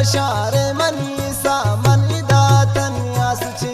शारे मनीसा मन इदातन यासचे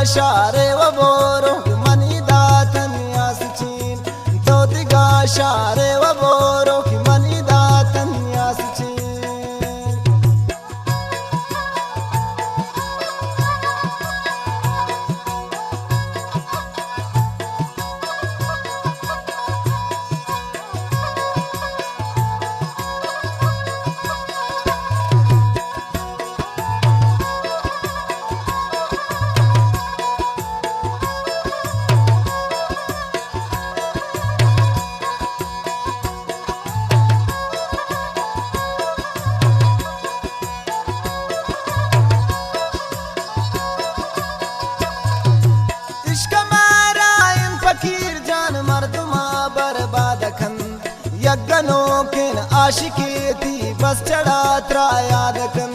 शारे व बोरो मन इदातन यासचीन तो दिगा शारे व बोरो की मन इदातन यासचीन यज्ञनों के आशिकी थी बस चढ़ा त्रायादकन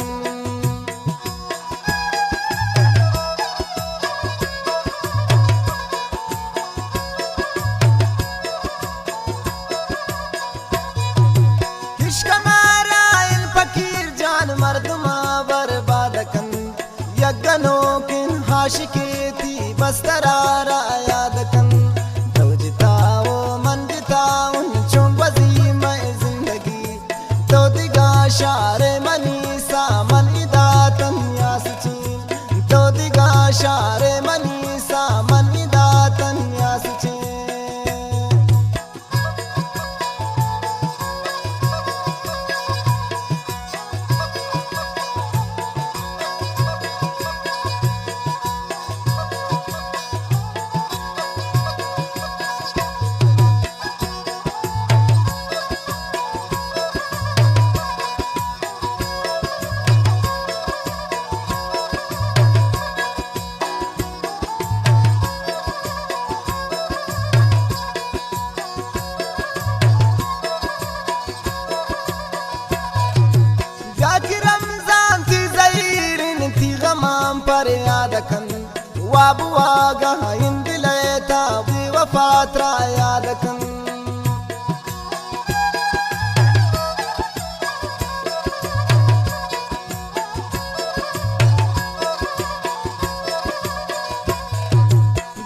किश्कमारा इन फकीर जान मर्दमा बर्बादकन यज्ञनों के आशिकी थी बस त्रायादकन शारे मनीसा मन इदातन यासचीन तो दिगा शारे मनीसा मन इदातन यासचीन पर यादकन वाबुआगा इंदिलेता वफात्रा यादकन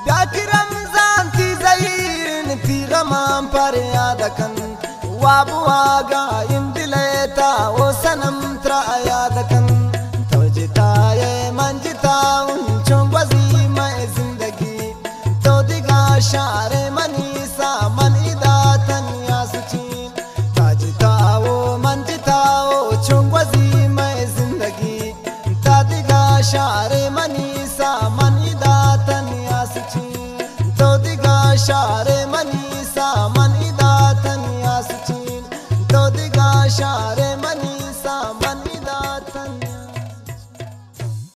ब्याकी रमजान थी ज़हीर थी गमाम पर यादकन वाबुआगा इंदिलेता वो सनम त्रा यादकन शारे मनीसा मन इदातन यासचीन ताजताओ मंजताओ चुंगवजी में जिंदगी तादिगा शारे मनीसा मन इदातन यासचीन तो दिगा शारे मनीसा मन इदातन यासचीन तो दिगा शारे